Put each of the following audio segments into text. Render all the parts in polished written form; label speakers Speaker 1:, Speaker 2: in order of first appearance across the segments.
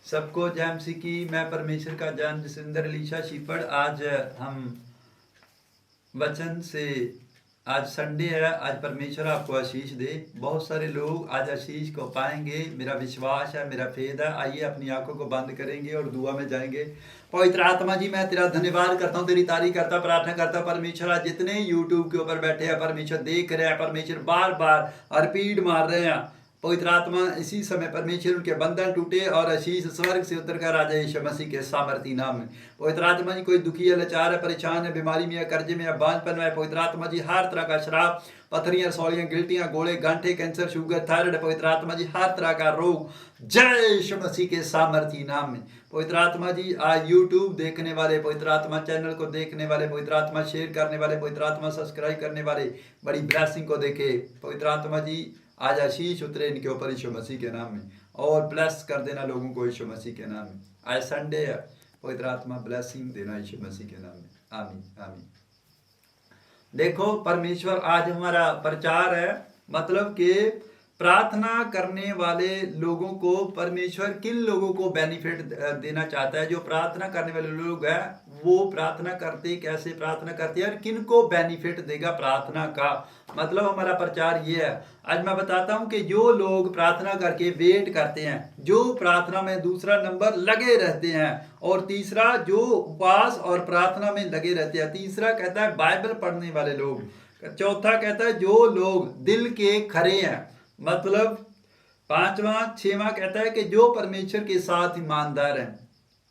Speaker 1: सबको जय मसीह की। मैं परमेश्वर का जान जसिंदर अलीशा शीपड़। आज हम वचन से, आज संडे है, आज परमेश्वर आपको आशीष दे। बहुत सारे लोग आज आशीष को पाएंगे, मेरा विश्वास है, मेरा फेद है। आइए अपनी आंखों को बंद करेंगे और दुआ में जाएंगे। पवित्र आत्मा जी, मैं तेरा धन्यवाद करता हूँ, तेरी तारीफ करता, प्रार्थना करता परमेश्वर। आज जितने यूट्यूब के ऊपर बैठे हैं परमेश्वर, देख रहे हैं परमेश्वर, बार बार रिपीट मार रहे हैं पवित्र आत्मा, इसी समय परमेश्वर उनके बंधन टूटे और आशीष स्वर्ग से उतर कर राजा यीशु मसीह के सामर्थी नाम में। पवित्र आत्मा जी, कोई दुखी है, लाचार है, परेशान है, बीमारी में है, कर्जे में है, बांझपन में है, पवित्र आत्मा जी हर तरह का शराब, पथरियां, रसौलियां, गिल्टियां, गोले, गांठे, कैंसर, शुगर, थायराइड, पवित्र आत्मा जी हर तरह का रोग जय यीशु मसीह के सामर्थी नाम में। पवित्र आत्मा जी आज यूट्यूब देखने वाले, पवित्र आत्मा चैनल को देखने वाले, पवित्र आत्मा शेयर करने वाले, पवित्र आत्मा सब्सक्राइब करने वाले बड़ी ब्लेसिंग को देखे। पवित्र आत्मा जी आज आशीष उतरे इनके ऊपर यीशु मसीह के नाम में, और ब्लेस कर देना लोगों को यीशु मसीह के नाम में। आज संडे है, पवित्र आत्मा ब्लेसिंग देना यीशु मसीह के नाम में। आमीन आमीन। देखो परमेश्वर, आज हमारा प्रचार है, मतलब कि प्रार्थना करने वाले लोगों को परमेश्वर किन लोगों को बेनिफिट देना चाहता है। जो प्रार्थना करने वाले लोग हैं वो प्रार्थना करते, कैसे प्रार्थना करते हैं और किन को बेनिफिट देगा प्रार्थना का, मतलब हमारा प्रचार ये है। आज मैं बताता हूं कि जो लोग प्रार्थना करके वेट करते हैं, जो प्रार्थना में दूसरा नंबर लगे रहते हैं, और तीसरा जो उपवास और प्रार्थना में लगे रहते हैं, तीसरा कहता है बाइबल पढ़ने वाले लोग, चौथा कहता है जो लोग दिल के खरे हैं, मतलब पांचवा छठवां कहता है कि जो परमेश्वर के साथ ईमानदार हैं।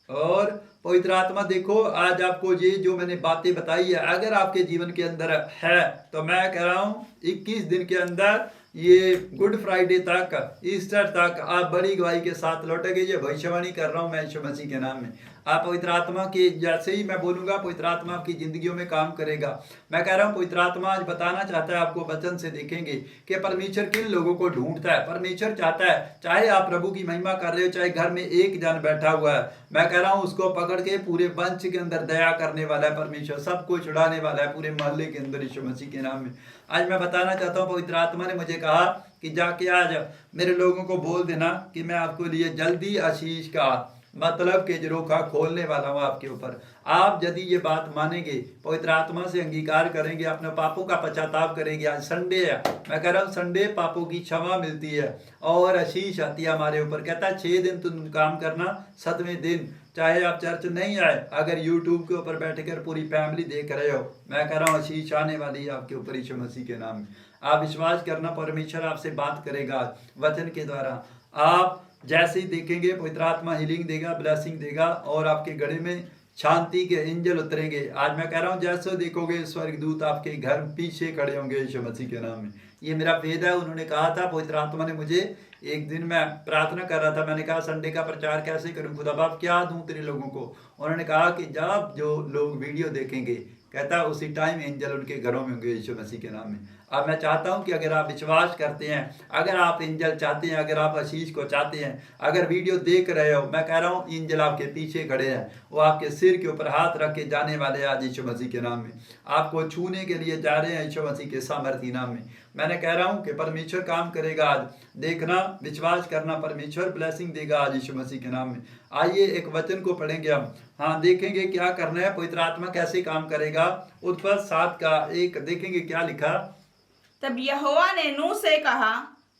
Speaker 1: और पवित्र आत्मा देखो, आज आपको ये जो मैंने बातें बताई है, अगर आपके जीवन के अंदर है तो मैं कह रहा हूं 21 दिन के अंदर, ये गुड फ्राइडे तक, ईस्टर तक आप बड़ी गवाही के साथ लौटेंगे। ये भविष्यवाणी कर रहा हूं मैं यीशु मसीह के नाम में। आप पवित्र आत्मा के जैसे ही मैं बोलूंगा, पवित्र आत्मा आपकी जिंदगियों में काम करेगा। मैं कह रहा हूं पवित्र आत्मा आज बताना चाहता है आपको, वचन से देखेंगे कि परमेश्वर किन लोगों को ढूंढता है। परमेश्वर चाहता है, चाहे आप प्रभु की महिमा कर रहे हो, चाहे घर में एक जन बैठा हुआ है, मैं कह रहा हूं उसको पकड़ के पूरे वंश के अंदर दया करने वाला है परमेश्वर, सबको छुड़ाने वाला है पूरे मोहल्ले के अंदर यीशु मसीह के नाम में। आज मैं बताना चाहता हूं, पवित्र आत्मा ने मुझे कहा कि जाके आज मेरे लोगों को बोल देना कि मैं आपको लिए जल्दी आशीष का, मतलब के झरोखा खोलने वाला हूं आपके ऊपर। आप यदि ये बात मानेंगे, पवित्र आत्मा से अंगीकार करेंगे, अपने पापों का पश्चाताप करेंगे। आज संडे है, मैं कह रहा हूं संडे पापों की क्षमा मिलती है और आशीष आती है हमारे ऊपर। कहता है 6 दिन तुम काम करना, 7वें दिन चाहे आप चर्च नहीं आए, अगर यूट्यूब के ऊपर बैठकर पूरी फैमिली देख रहे हो, मैं कह रहा हूँ आशीष आने वाली है आपके ऊपर यीशु मसीह के नाम में। आप विश्वास करना, परमेश्वर आपसे बात करेगा वचन के द्वारा। आप जैसे ही देखेंगे पवित्र आत्मा हीलिंग देगा, ब्लेसिंग देगा, और आपके गले में शांति के एंजल उतरेंगे। आज मैं कह रहा हूँ जैसे देखोगे स्वर्गदूत आपके घर पीछे खड़े होंगे यीशु मसीह के नाम में। ये मेरा वेद है। उन्होंने कहा था, पवित्र आत्मा ने मुझे, एक दिन मैं प्रार्थना कर रहा था, मैंने कहा संडे का प्रचार कैसे करूं, खुदा बाप क्या दूं तेरे लोगों को। उन्होंने कहा कि जब जो लोग वीडियो देखेंगे, कहता उसी टाइम एंजल उनके घरों में होंगे यीशु मसीह के नाम में। अब मैं चाहता हूं कि अगर आप विश्वास करते हैं, अगर आप एंजल चाहते हैं, अगर आप आशीष को चाहते हैं, अगर वीडियो देख रहे हो, मैं कह रहा हूं एंजल आपके पीछे खड़े हैं, वो आपके सिर के ऊपर हाथ रख के जाने वाले हैं आज यीशु मसीह के नाम में। आपको छूने के लिए जा रहे हैं यीशु मसीह के सामर्थी नाम में। मैंने कह रहा हूं कि परमेश्वर काम करेगा आज, देखना, विश्वास करना, परमेश्वर ब्लेसिंग देगा आज यीशु मसीह के नाम में। आइए एक वचन को पढ़ेंगे हम, हाँ देखेंगे क्या करना है, पवित्र आत्मा कैसे काम करेगा। उत्पत्ति 7 का 1 देखेंगे क्या लिखा।
Speaker 2: तब यहोवा ने नूह से कहा,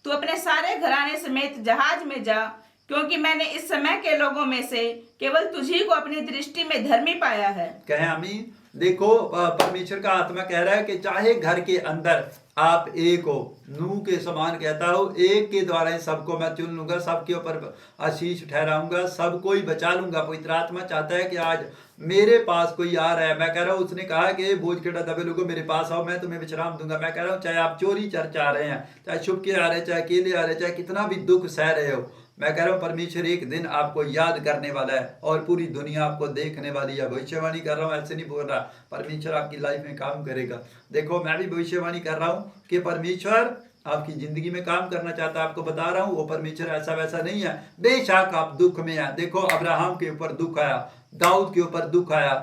Speaker 2: तू अपने सारे घराने समेत जहाज में जा, क्योंकि मैंने इस समय के लोगों में से केवल तुझी को अपनी दृष्टि में धर्मी पाया है। कहें
Speaker 1: आमीन। देखो परमेश्वर का आत्मा कह रहा है कि चाहे घर के अंदर आप एक हो, नूह के समान कहता हो, एक के द्वारा ही सबको मैं चुन लूंगा, सबके ऊपर आशीष ठहराऊंगा, सबको ही बचा लूंगा। पवित्र आत्मा चाहता है कि आज मेरे पास कोई आ रहा है, मैं कह रहा हूँ, उसने कहा कि बोझ के दबे लोगों मेरे पास आओ, मैं तुम्हें विश्राम दूंगा। मैं कह रहा हूँ चाहे आप चोरी चर्च आ रहे हैं, चाहे छुप के आ रहे हैं, चाहे अकेले आ रहे हैं, चाहे कितना भी दुख सह रहे हो, मैं कह रहा हूँ परमेश्वर एक दिन आपको याद करने वाला है और पूरी दुनिया आपको देखने वाली है। भविष्यवाणी कर रहा हूँ, ऐसे नहीं बोल रहा, परमेश्वर आपकी लाइफ में काम करेगा। देखो मैं भी भविष्यवाणी कर रहा हूँ कि परमेश्वर आपकी जिंदगी में काम करना चाहता है। आपको बता रहा हूँ वो परमेश्वर ऐसा वैसा नहीं है। बेशक आप दुख में है, देखो अब्राहम के ऊपर दुख आया, दाऊद के ऊपर दुख आया,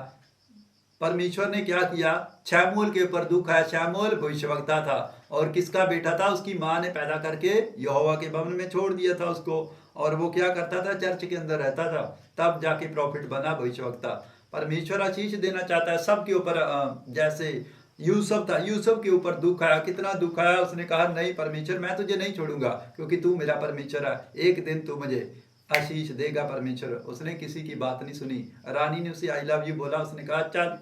Speaker 1: परमेश्वर ने क्या किया, शमूएल के ऊपर दुख आया। शमूएल भविष्यवक्ता था और किसका बेटा था, उसकी माँ ने पैदा करके यहोवा के भवन में छोड़ दिया था उसको, और वो क्या करता था, चर्च के अंदर रहता था, तब जाके प्रॉफिट बना भविष्यवक्ता। परमेश्वर आशीष देना चाहता है सबके ऊपर। जैसे यूसुफ था, यूसुफ के ऊपर दुख आया, कितना दुख आया, उसने कहा नहीं परमेश्वर मैं तुझे नहीं छोड़ूंगा क्योंकि तू मेरा परमेश्वर है, एक दिन तू मुझे आशीष देगा परमेश्वर। उसने किसी की बात नहीं सुनी, रानी ने उसे आई लव यू बोला, उसने कहा चल,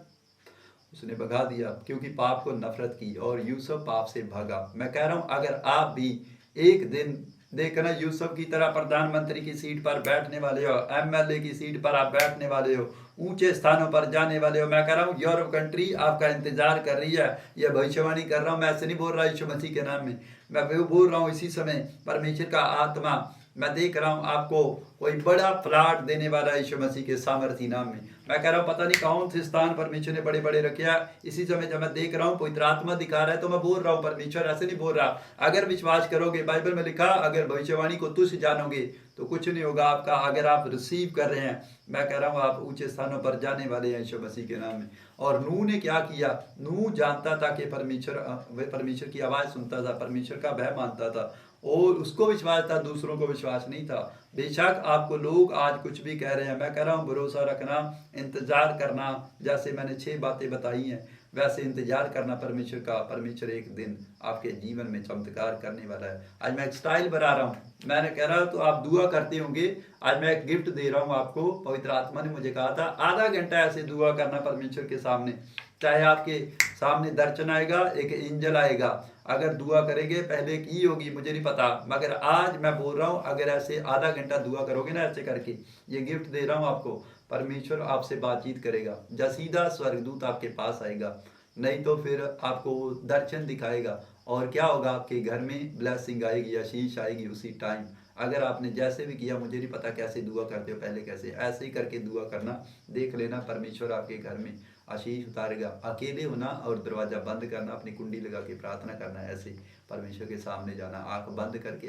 Speaker 1: उसने भगा दिया क्योंकि पाप को नफरत की और यूसुफ पाप से भागा। मैं कह रहा हूं अगर आप भी एक दिन देखना यूसुफ की तरह प्रधानमंत्री की सीट पर बैठने वाले हो, एमएलए की सीट पर आप बैठने वाले हो, ऊंचे स्थानों पर जाने वाले हो, मैं कह रहा हूँ यूरोप कंट्री आपका इंतजार कर रही है। यह भविष्यवाणी कर रहा हूँ, मैं ऐसे नहीं बोल रहा यीशु मसीह के नाम में, मैं वो बोल रहा हूँ इसी समय परमेश्वर का आत्मा, मैं देख रहा हूँ आपको कोई बड़ा प्लाट देने वाला है यीशु मसीह के सामर्थी नाम में। मैं कह रहा हूँ पता नहीं कौन से स्थान परमेश्वर ने बड़े बड़े रखे हैं, इसी समय जब मैं देख रहा हूँ पवित्र आत्मा दिखा रहा है तो मैं बोल रहा हूँ परमेश्वर ऐसे नहीं बोल रहा। अगर विश्वास करोगे, बाइबल में लिखा अगर भविष्यवाणी को तुच्छ जानोगे तो कुछ नहीं होगा आपका। अगर आप रिसीव कर रहे हैं, मैं कह रहा हूँ आप ऊंचे स्थानों पर जाने वाले हैं यीशु मसीह के नाम में। और नूह ने क्या किया, नूह जानता था कि परमेश्वर की आवाज़ सुनता था, परमेश्वर का भय मानता था और उसको विश्वास था, दूसरों को विश्वास नहीं था। बेशक आपको लोग आज कुछ भी कह रहे हैं, मैं कह रहा हूँ भरोसा रखना, इंतजार करना, जैसे मैंने 6 बातें बताई हैं वैसे इंतजार करना परमेश्वर का। परमेश्वर एक दिन आपके जीवन में चमत्कार करने वाला है। आज मैं एक स्टाइल बना रहा हूँ, मैंने कह रहा हूँ तो आप दुआ करते होंगे, आज मैं एक गिफ्ट दे रहा हूँ आपको। पवित्र आत्मा ने मुझे कहा था आधा घंटा ऐसे दुआ करना परमेश्वर के सामने, चाहे आपके सामने दर्शन आएगा, एक एंजल आएगा, अगर दुआ करेंगे पहले की होगी मुझे नहीं पता, मगर आज मैं बोल रहा हूँ अगर ऐसे आधा घंटा दुआ करोगे ना ऐसे करके, ये गिफ्ट दे रहा हूँ आपको, परमेश्वर आपसे बातचीत करेगा, या सीधा स्वर्गदूत आपके पास आएगा, नहीं तो फिर आपको दर्शन दिखाएगा और क्या होगा आपके घर में ब्लेसिंग आएगी, आशीष आएगी उसी टाइम। अगर आपने जैसे भी किया, मुझे नहीं पता कैसे दुआ करते हो, पहले कैसे, ऐसे ही करके दुआ करना, देख लेना परमेश्वर आपके घर में आशीष उतारेगा। अकेले होना और दरवाज़ा बंद करना, अपनी कुंडी लगा के प्रार्थना करना, ऐसे परमेश्वर के सामने जाना, आंख बंद करके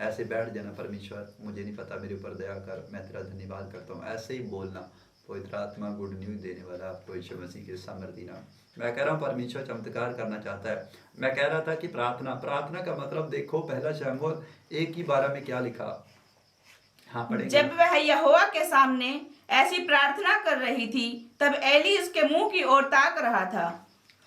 Speaker 1: ऐसे बैठ जाना, परमेश्वर मुझे नहीं पता मेरे ऊपर दया कर, मैं तेरा धन्यवाद करता हूँ, ऐसे ही बोलना। पवित्र आत्मा गुड न्यूज़ देने वाला आपको यीशु मसीह के सामर्थी नाम। मैं कह रहा हूँ परमेश्वर चमत्कार करना चाहता है। मैं कह रहा था कि प्रार्थना का मतलब देखो, पहला शमूएल 1:12 में क्या लिखा, हाँ पढ़ेंगे।
Speaker 2: जब वह यहोवा के सामने ऐसी प्रार्थना कर रही थी तब एली उसके मुंह की ओर ताक रहा था।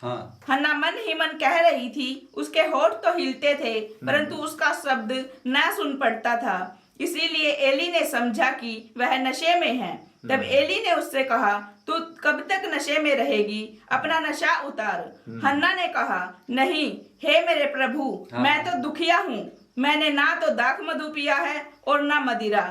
Speaker 1: हाँ,
Speaker 2: हन्ना मन ही मन कह रही थी, उसके होठ तो हिलते थे परंतु उसका शब्द न सुन पड़ता था, इसीलिए एली ने समझा कि वह नशे में है। तब एली ने उससे कहा, तू कब तक नशे में रहेगी, अपना नशा उतार। हन्ना ने कहा, नहीं हे मेरे प्रभु, मैं तो दुखिया हूँ, मैंने ना तो दाख मधु पिया है और ना मदिरा,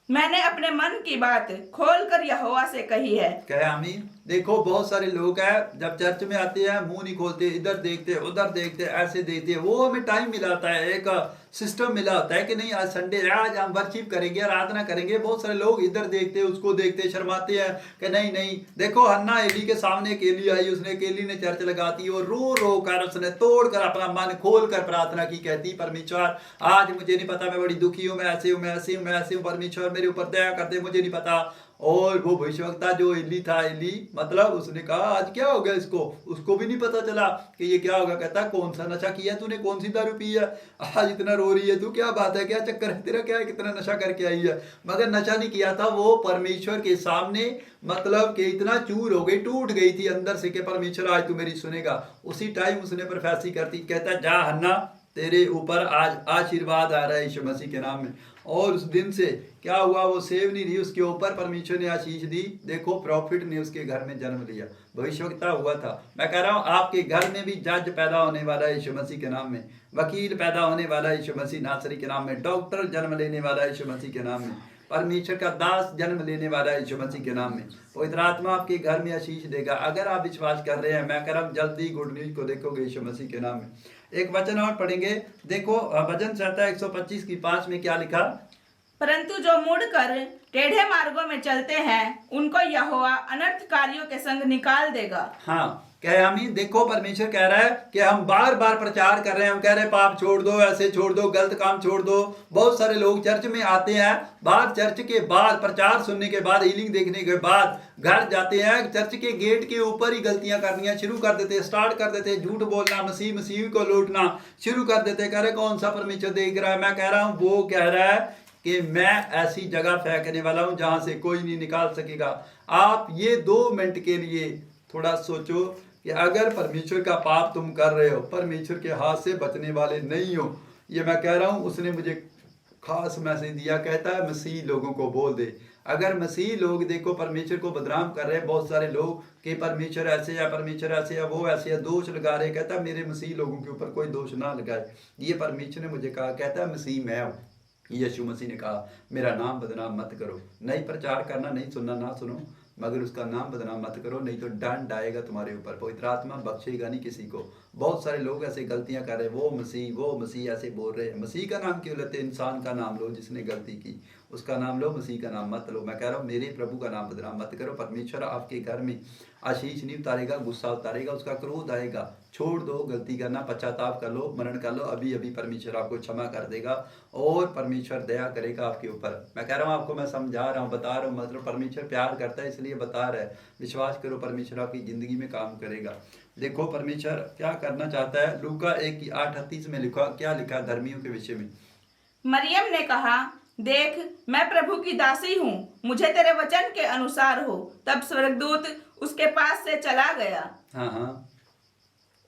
Speaker 2: मैंने अपने मन की बात खोलकर यहोवा से कही है।
Speaker 1: कहे आमीन। देखो बहुत सारे लोग हैं जब चर्च में आते हैं मुंह नहीं खोलते, इधर देखते उधर देखते ऐसे देखते, वो हमें टाइम मिला होता है, एक सिस्टम मिला होता है कि नहीं आज संडे है, आज हम वर्शिप करेंगे, आराधना करेंगे। बहुत सारे लोग इधर देखते उसको देखते शर्माते हैं कि नहीं नहीं। देखो हन्ना एली के सामने केली आई, उसने केली ने चर्च लगाती और रो रो कर उसने तोड़ कर अपना मन खोल कर प्रार्थना की, कहती परमेश्वर आज मुझे नहीं पता, मैं बड़ी दुखी हूँ, मैं ऐसे हूँ, मैं ऐसे हूँ, मैं ऐसे हूँ, परमेश्वर मेरे ऊपर दया कर दे, मुझे नहीं पता। और वो भविष्यवक्ता जो एली था, एली मतलब उसने कहा आज क्या हो गया इसको, उसको भी नहीं पता चला कि ये क्या होगा। कहता कौन सा नशा किया तूने, कौन सी दारू पी है, आज इतना रो रही है तू, क्या बात है, क्या चक्कर है तेरा, क्या है, कितना नशा करके आई है। मगर नशा नहीं किया था, वो परमेश्वर के सामने मतलब कि इतना चूर हो गई, टूट गई थी अंदर से कि परमेश्वर आज तू मेरी सुनेगा। उसी टाइम उसने प्रोफेसी करती, कहता जा हन्ना तेरे ऊपर आज आशीर्वाद आ रहा है यीशु मसीह के नाम में। और उस दिन से क्या हुआ, वो सेव नहीं रही, उसके ऊपर परमेश्वर ने आशीष दी। देखो प्रॉफिट ने उसके घर में जन्म लिया, भविष्यवक्ता हुआ था। मैं कह रहा हूँ आपके घर में भी जज पैदा होने वाला है यीशु मसीह के नाम में, वकील पैदा होने वाला है यीशु मसीह नासरी के नाम में, डॉक्टर जन्म लेने वाला है यीशु मसीह के नाम में, परमेश्वर का दास जन्म लेने वाला है यीशु मसीह के नाम में। पवित्र आत्मा आपके घर में आशीष देगा अगर आप विश्वास कर रहे हैं। मैं कह रहा हूँ जल्दी गुड न्यूज को देखोगे यीशु मसीह के नाम में। एक वचन और पढ़ेंगे, देखो भजन संहिता 125 की 5 में क्या लिखा,
Speaker 2: परंतु जो मुड़कर टेढ़े मार्गों में चलते हैं उनको यहोवा अनर्थकारियों के संग निकाल देगा।
Speaker 1: हाँ कहे आमीन। देखो परमेश्वर कह रहा है कि हम बार बार प्रचार कर रहे हैं, हम कह रहे हैं पाप छोड़ दो, ऐसे छोड़ दो, गलत काम छोड़ दो। बहुत सारे लोग चर्च में आते हैं, बाहर चर्च के बाद प्रचार सुनने के बाद, हीलिंग देखने के बाद घर जाते हैं, चर्च के गेट के ऊपर ही गलतियां करनियां शुरू कर देते, स्टार्ट कर देते, झूठ बोलना, मसीह को लूटना शुरू कर देते। कह रहे कौन सा परमेश्वर देख रहा है। मैं कह रहा हूँ वो कह रहा है कि मैं ऐसी जगह फेंकने वाला हूं जहां से कोई नहीं निकाल सकेगा। आप ये 2 मिनट के लिए थोड़ा सोचो कि अगर परमेश्वर का पाप तुम कर रहे हो, परमेश्वर के हाथ से बचने वाले नहीं हो। ये मैं कह रहा हूं, उसने मुझे खास मैसेज दिया, कहता है मसीह लोगों को बोल दे। अगर मसीह लोग देखो परमेश्वर को बदनाम कर रहे हैं, बहुत सारे लोग कि परमेश्वर ऐसे है, परमेश्वर ऐसे है, वो ऐसे है, दोष लगा रहे, कहता है मेरे मसीह लोगों के ऊपर कोई दोष ना लगाए। ये परमेश्वर ने मुझे कहा, कहता है मसीह मैं हूँ। यीशु मसीह ने कहा मेरा नाम बदनाम मत करो, नहीं प्रचार करना, नहीं सुनना ना सुनो, मगर उसका नाम बदनाम मत करो, नहीं तो दंड आएगा तुम्हारे ऊपर। पवित्र आत्मा बख्शेगा नहीं किसी को। बहुत सारे लोग ऐसे गलतियां कर रहे हैं, वो मसीह ऐसे बोल रहे हैं। मसीह का नाम क्यों लेते? इंसान का नाम लो जिसने गलती की, उसका नाम लो, मसीह का नाम मत लो। मैं कह रहा हूँ मेरे प्रभु का नाम बदनाम मत करो। परमेश्वर आपके घर में आशीष नहीं उतारेगा, गुस्सा उतारेगा, उसका क्रोध आएगा। छोड़ दो गलती करना, पश्चाताप कर लो, मनन कर लो, अभी अभी परमेश्वर आपको क्षमा कर देगा और परमेश्वर दया करेगा आपके ऊपर। मैं कह रहा हूँ आपको, मैं समझा रहा हूँ, बता रहा हूँ, मतलब परमेश्वर प्यार करता है इसलिए बता रहा है। विश्वास करो, परमेश्वर आपकी जिंदगी में काम करेगा। देखो परमेश्वर क्या करना चाहता है। लूका 1:38 में लिखा, क्या लिखा धर्मियों के विषय में?
Speaker 2: मरियम ने कहा, देख मैं प्रभु की दासी हूँ, मुझे तेरे वचन के अनुसार हो। तब स्वर्गदूत उसके पास से चला गया।
Speaker 1: हाँ हाँ।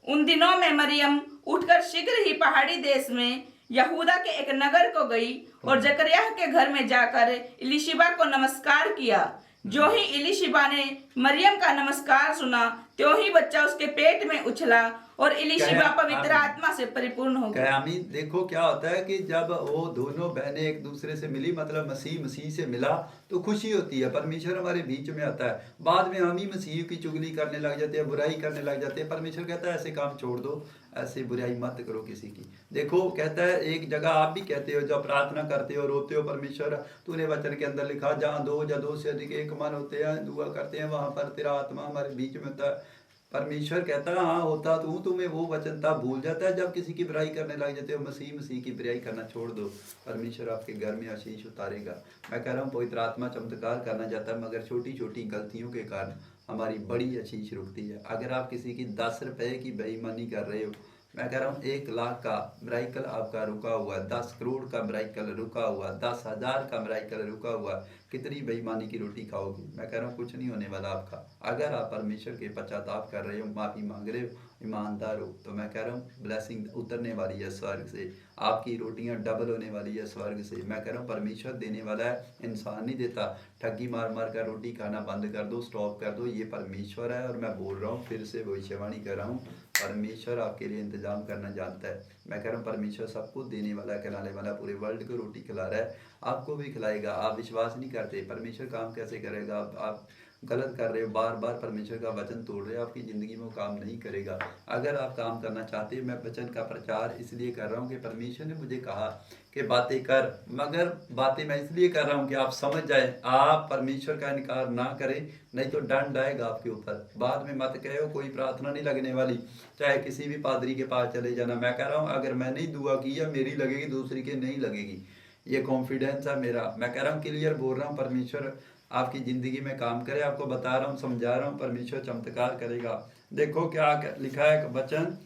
Speaker 2: उन दिनों में मरियम उठकर शीघ्र ही पहाड़ी देश में यहूदा के एक नगर को गई और जकरिया के घर में जाकर इलिशिबा को नमस्कार किया। जो ही इलिशिबा ने मरियम का नमस्कार सुना, त्यों ही बच्चा उसके पेट में उछला और इलिशिबा पवित्र आत्मा से परिपूर्ण हो गया।
Speaker 1: आमीन। देखो क्या होता है कि जब वो दोनों बहनें एक दूसरे से मिली, मतलब मसीह से मिला, तो खुशी होती है। परमेश्वर हमारे बीच में आता है। बाद में हम ही मसीह की चुगली करने लग जाते हैं, बुराई करने लग जाते हैं। परमेश्वर कहता है ऐसे काम छोड़ दो, ऐसे बुराई मत करो किसी की। देखो कहता है, एक जगह आप भी कहते हो जब प्रार्थना करते हो, रोते हो, परमेश्वर तूने वचन के अंदर लिखा जहाँ 2 या 2 से अधिक एक मन होते हैं, दुआ करते हैं, वहां पर तेरा आत्मा हमारे बीच में होता है। परमेश्वर कहता है हाँ होता तू, तुम्हें वो वचन तब भूल जाता है जब किसी की बुराई करने लग जाते हो। मसीह की बुराई करना छोड़ दो, परमेश्वर आपके घर में आशीष उतारेगा। मैं कह रहा हूँ पवित्र आत्मा चमत्कार करना चाहता है, मगर छोटी छोटी गलतियों के कारण हमारी बड़ी आशीष रुकती है। अगर आप किसी की 10 रुपए की बेईमानी कर रहे हो, मैं कह रहा हूँ 1 लाख का मिराकल आपका रुका हुआ है, 10 करोड़ का मिराकल रुका हुआ, 10,000 का मिराकल रुका हुआ, कितनी बेईमानी की रोटी खाओगे? मैं कह रहा हूँ कुछ नहीं होने वाला आपका। अगर आप परमेश्वर के पश्चाताप कर रहे हो, माफ़ी मांग रहे हो, ईमानदार हो, तो मैं कह रहा हूँ ब्लेसिंग उतरने वाली है स्वर्ग से, आपकी रोटियां डबल होने वाली है स्वर्ग से। मैं कह रहा हूँ परमेश्वर देने वाला है, इंसान नहीं देता। ठगी मार मार कर रोटी खाना बंद कर दो, स्टॉप कर दो। ये परमेश्वर है और मैं बोल रहा हूँ, फिर से भविष्यवाणी कर रहा हूँ, परमेश्वर आपके लिए इंतजाम करना जानता है। मैं कह रहा हूँ परमेश्वर सबको देने वाला, खिलाने वाला, पूरे वर्ल्ड को रोटी खिला रहा है, आपको भी खिलाएगा। आप विश्वास नहीं करते, परमेश्वर काम कैसे करेगा? आप गलत कर रहे हो, बार बार परमेश्वर का वचन तोड़ रहे हो, आपकी ज़िंदगी में वो काम नहीं करेगा। अगर आप काम करना चाहते हैं, मैं वचन का प्रचार इसलिए कर रहा हूँ कि परमेश्वर ने मुझे कहा कि बातें कर, मगर बातें मैं इसलिए कर रहा हूँ कि आप समझ जाए, आप परमेश्वर का इनकार ना करें, नहीं तो दंड आएगा आपके ऊपर। बाद में मत कहो कोई प्रार्थना नहीं लगने वाली, चाहे किसी भी पादरी के पास चले जाना। मैं कह रहा हूँ अगर मैंने दुआ की है, मेरी लगेगी, दूसरी के नहीं लगेगी, ये कॉन्फिडेंस है मेरा। मैं कह रहा हूँ क्लियर बोल रहा हूँ, परमेश्वर आपकी ज़िंदगी में काम करे, आपको बता रहा हूँ, समझा रहा हूँ, परमेश्वर चमत्कार करेगा। देखो क्या लिखा है वचन,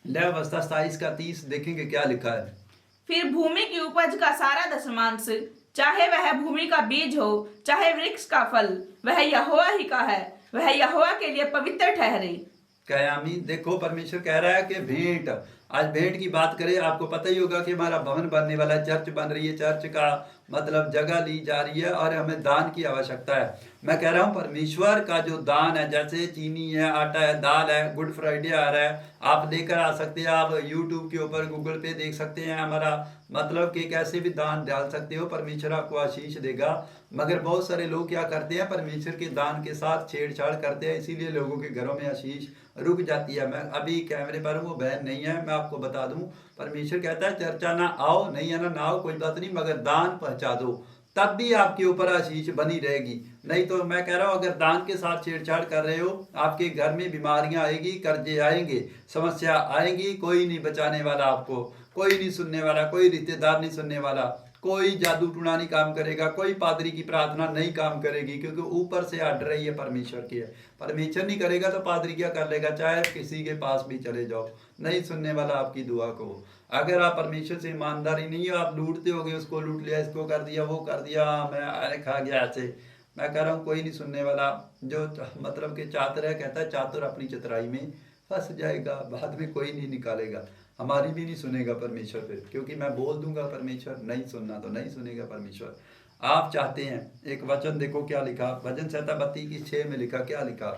Speaker 1: लय अवस्था 27:30 देखेंगे क्या लिखा है।
Speaker 2: फिर भूमि की उपज का सारा दशमांश, चाहे वह भूमि का बीज हो, चाहे वृक्ष का फल, वह यहोवा ही का है, वह यहोवा के लिए पवित्र ठहरे।
Speaker 1: क्या आमीन। देखो परमेश्वर कह रहा है कि भेंट, आज भेंट की बात करें, आपको पता ही होगा कि हमारा भवन बनने वाला है, चर्च बन रही है, चर्च का मतलब जगह ली जा रही है और हमें दान की आवश्यकता है। मैं कह रहा हूँ परमेश्वर का जो दान है, जैसे चीनी है, आटा है, दाल है, गुड फ्राइडे आ रहा है, आप लेकर आ सकते हैं। आप यूट्यूब के ऊपर गूगल पे देख सकते हैं हमारा, मतलब कि कैसे भी दान डाल सकते हो, परमेश्वर आपको आशीष देगा। मगर बहुत सारे लोग क्या करते हैं, परमेश्वर के दान के साथ छेड़छाड़ करते हैं, इसीलिए लोगों के घरों में आशीष रुक जाती है। मैं अभी कैमरे पर हूँ, वो बहन नहीं है, मैं आपको बता दूं, परमेश्वर कहता है चर्चा ना आओ, नहीं है ना आओ, कोई बात नहीं, मगर दान पहुंचा दो, तब भी आपके ऊपर आशीष बनी रहेगी। नहीं तो मैं कह रहा हूँ अगर दान के साथ छेड़छाड़ कर रहे हो, आपके घर में बीमारियां आएगी, कर्जे आएंगे, समस्या आएंगी, कोई नहीं बचाने वाला आपको, कोई नहीं सुनने वाला, कोई रिश्तेदार नहीं सुनने वाला। कोई जादू टूना नहीं काम करेगा, कोई पादरी की प्रार्थना नहीं काम करेगी, क्योंकि ऊपर से ऑर्डर है, ये परमेश्वर की है। परमेश्वर नहीं करेगा तो पादरी क्या कर लेगा? चाहे किसी के पास भी चले जाओ, नहीं सुनने वाला आपकी दुआ को। अगर आप परमेश्वर से ईमानदारी नहीं हो, आप लूटते होगे, उसको लूट लिया, इसको कर दिया, वो कर दिया, मैं खा गया ऐसे, मैं कह रहा हूँ कोई नहीं सुनने वाला। जो मतलब कि चातुर है, कहता है चातुर अपनी चतुराई में फंस जाएगा, बाद में कोई नहीं निकालेगा। हमारी भी नहीं सुनेगा परमेश्वर फिर, क्योंकि मैं बोल दूंगा परमेश्वर नहीं सुनना तो नहीं सुनेगा परमेश्वर। आप चाहते हैं, एक वचन देखो क्या लिखा, भजन संहिता 32:6 में लिखा, क्या लिखा?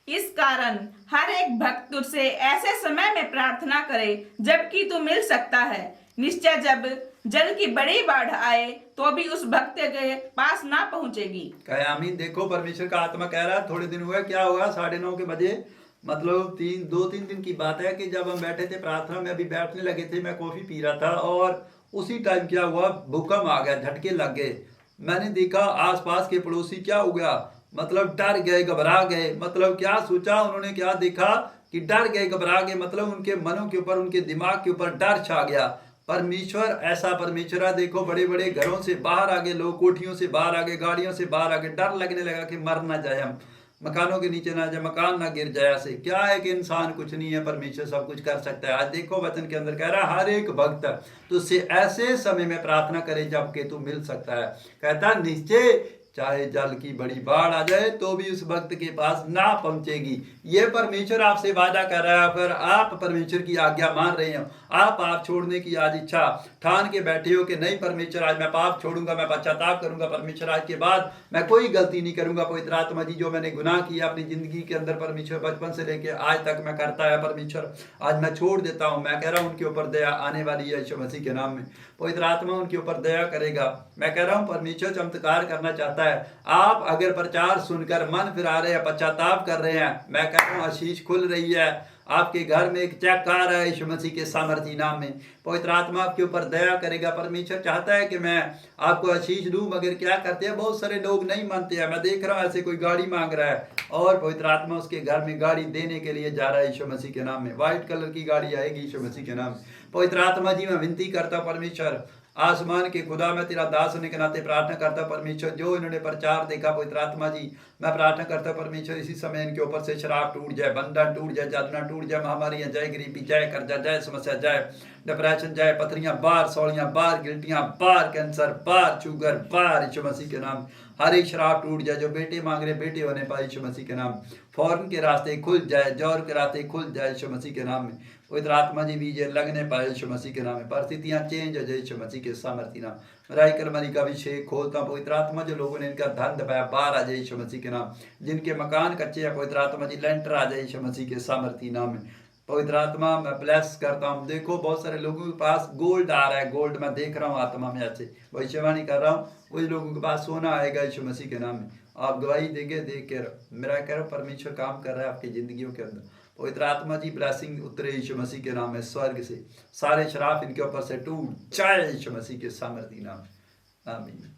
Speaker 2: इस कारण हर एक भक्त तुझसे ऐसे समय में प्रार्थना करे जबकि तू मिल सकता है। निश्चय जब जल की बड़ी बाढ़ आए तो भी उस भक्त के पास ना पहुंचेगी।
Speaker 1: कहे आमीन। देखो परमेश्वर का आत्मा कह रहा है, थोड़े दिन हुए, क्या हुआ, 9:30 के बजे, मतलब 2-3 दिन की बात है कि जब हम बैठे थे प्रार्थना में, अभी बैठने लगे थे, मैं कॉफी पी रहा था, और उसी टाइम क्या हुआ, भूकंप आ गया, झटके लग गए। मैंने देखा आसपास के पड़ोसी क्या हो गया, मतलब डर गए, घबरा गए। मतलब क्या सोचा उन्होंने, क्या देखा कि डर गए, घबरा गए, मतलब उनके मनों के ऊपर, उनके दिमाग के ऊपर डर छा गया। परमेश्वर ऐसा परमेश्वर है, देखो बड़े बड़े घरों से बाहर आ गए लोग, कोठियों से बाहर आ गए, गाड़ियों से बाहर आ गए, डर लगने लगा कि मर ना जाए हम, मकानों के नीचे ना जाए, मकान ना गिर जाए। ऐसे क्या है कि इंसान कुछ नहीं है, परमेश्वर सब कुछ कर सकता है। आज देखो वचन के अंदर कह रहा है, हर एक भक्त तुझसे ऐसे समय में प्रार्थना करे जबकि तू मिल सकता है। कहता निश्चय चाहे जल की बड़ी बाढ़ आ जाए तो भी उस भक्त के पास ना पहुंचेगी। ये परमेश्वर आपसे वादा कर रहा है। अगर आप परमेश्वर की आज्ञा मान रहे हो, आप पाप छोड़ने की आज इच्छा ठान के बैठे हो कि नहीं परमेश्वर आज मैं पाप छोड़ूंगा, मैं पश्चाताप करूंगा, परमेश्वर आज के बाद मैं कोई गलती नहीं करूंगा। पवित्र आत्मा जी जो मैंने गुनाह किया अपनी जिंदगी के अंदर, परमेश्वर बचपन से लेके आज तक मैं करता है, परमेश्वर आज मैं छोड़ देता हूं। मैं कह रहा हूं उनके ऊपर दया आने वाली है यीशु मसीह के नाम में। पवित्र आत्मा उनके ऊपर दया करेगा। मैं कह रहा हूं परमेश्वर चमत्कार करना चाहता है। आप अगर प्रचार सुनकर मन फिरा रहे हैं, पश्चाताप कर रहे हैं, मैं कह रहा हूं आशीष खुल रही है। आपके घर में एक चेक आ रहा है यीशु मसीह के सामर्थी नाम में। पवित्र आत्मा आपके ऊपर दया करेगा। परमेश्वर चाहता है कि मैं आपको आशीष दूं, मगर क्या करते हैं बहुत सारे लोग नहीं मानते हैं। मैं देख रहा हूं ऐसे कोई गाड़ी मांग रहा है और पवित्र आत्मा उसके घर में गाड़ी देने के लिए जा रहा है यीशु मसीह के नाम में। व्हाइट कलर की गाड़ी आएगी यीशु मसीह के नाम में। पवित्र आत्मा जी मैं विनती करता हूं परमेश्वर आसमान के खुदा, मैं तेरा दास होने के नाते प्रार्थना करता परमेश्वर, जो इन्होंने प्रचार देखा पवित्र आत्मा जी मैं प्रार्थना करता परमेश्वर इसी समय इनके ऊपर से शराब टूट जाए, बंधन टूट जाए, जादुना टूट जाए, महामारियां जाए, गरीबी जाए, कर्जा जाए, समस्या जाए, डिप्रेशन जाए, पथरियां बार, सौड़ियां बार, गिल्टियां बार, कैंसर बार, शुगर बार यीशु मसीह के नाम। हर एक शराब टूट जाए। जो बेटे मांग रहे बेटे होने पाए यीशु मसीह के नाम। फॉरेन के रास्ते खुल जाए, जौर के रास्ते खुल जाए यीशु मसीह के नाम में। पवित्र आत्मा जी बीजे लगने पाए यीशु मसीह के नाम में। परिस्थितियां चेंज हो जाए यीशु मसीह के सामर्थ्य नाम। राय करमनी का अभिषेक खोलता हूं पवित्र आत्मा, जो लोगों ने इनका धन दबाया बाहर आ जाए यीशु मसीह के नाम। जिनके मकान कच्चे हैं पवित्र आत्मा जी लेंटर आ जाए यीशु मसीह के सामर्थ्य नाम में। पवित्र आत्मा मैं ब्लेस करता हूँ। देखो बहुत सारे लोगों के पास गोल्ड आ रहा है, गोल्ड मैं देख रहा हूँ आत्मा में ऐसे भविष्यवाणी कर रहा हूँ, वही लोगों के पास सोना आएगा यीशु मसीह के नाम में। आप गवाही देंगे, देख के मेरा कह रहा हूँ परमेश्वर काम कर रहा है आपकी जिंदगियों के अंदर। पवित्र आत्मा जी ब्लेसिंग उतरे यीशु मसीह के नाम में स्वर्ग से। सारे शराब इनके ऊपर से टूट जाए यीशु मसीह के सामर्थ्य नाम में। आमीन।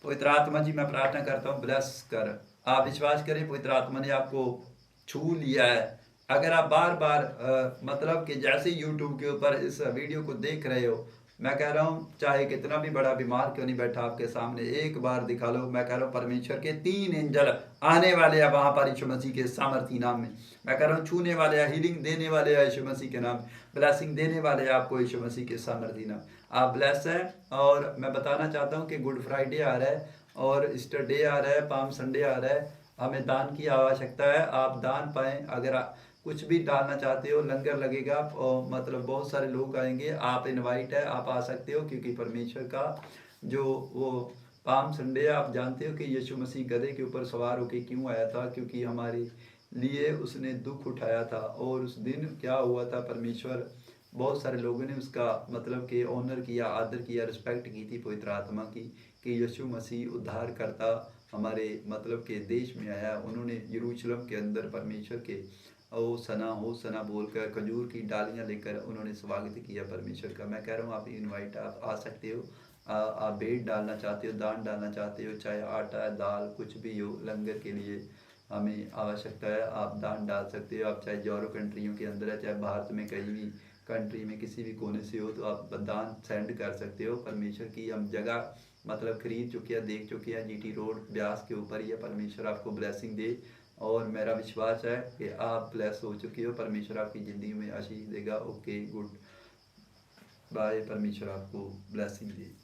Speaker 1: पवित्र आत्मा जी मैं प्रार्थना करता हूँ ब्लेस कर। आप विश्वास करें पवित्र आत्मा ने आपको छू लिया है। अगर आप बार बार मतलब कि जैसे यूट्यूब के ऊपर इस वीडियो को देख रहे हो, मैं कह रहा हूँ चाहे कितना भी बड़ा बीमार क्यों नहीं बैठा आपके सामने, एक बार दिखा लो। मैं कह रहा हूँ परमेश्वर के 3 एंजल आने वाले हैं वहां पर यीशु मसीह के सामर्थी नाम में। मैं कह रहा हूँ छूने वाले हैं, हीलिंग देने वाले हैं यीशु मसीह के नाम, ब्लेसिंग देने वाले हैं आपको यीशु मसीह के सामर्थी नाम। आप ब्लेस हैं। और मैं बताना चाहता हूँ कि गुड फ्राइडे आ रहा है और ईस्टर डे आ रहा है, पाम संडे आ रहा है। हमें दान की आवश्यकता है। आप दान पाएं। अगर कुछ भी डालना चाहते हो, लंगर लगेगा और मतलब बहुत सारे लोग आएंगे। आप इनवाइट है, आप आ सकते हो, क्योंकि परमेश्वर का जो वो पाम संडे आप जानते हो कि यीशु मसीह गधे के ऊपर सवार होकर क्यों आया था, क्योंकि हमारे लिए उसने दुख उठाया था। और उस दिन क्या हुआ था, परमेश्वर बहुत सारे लोगों ने उसका मतलब कि ऑनर किया, आदर किया, रिस्पेक्ट की थी पवित्र आत्मा की, कि यीशु मसीह उद्धार करता हमारे मतलब के देश में आया। उन्होंने यरूशलेम के अंदर परमेश्वर के ओ सना बोलकर खजूर की डालियां लेकर उन्होंने स्वागत किया परमेश्वर का। मैं कह रहा हूँ आप इनवाइट, आप आ सकते हो। आप भेंट डालना चाहते हो, दान डालना चाहते हो, चाहे आटा दाल कुछ भी हो, लंगर के लिए हमें आवश्यकता है, आप दान डाल सकते हो। आप चाहे यूरोप कंट्रियों के अंदर है, चाहे भारत में कहीं भी कंट्री में किसी भी कोने से हो तो आप दान सेंड कर सकते हो। परमेश्वर की हम जगह मतलब खरीद चुके हैं, देख चुके हैं, जीटी रोड ब्यास के ऊपर ही है। परमेश्वर आपको ब्लेसिंग दे और मेरा विश्वास है कि आप ब्लेस हो चुके हो। परमेश्वर आपकी ज़िंदगी में आशीष देगा। Okay, good bye. परमेश्वर आपको ब्लेसिंग दे।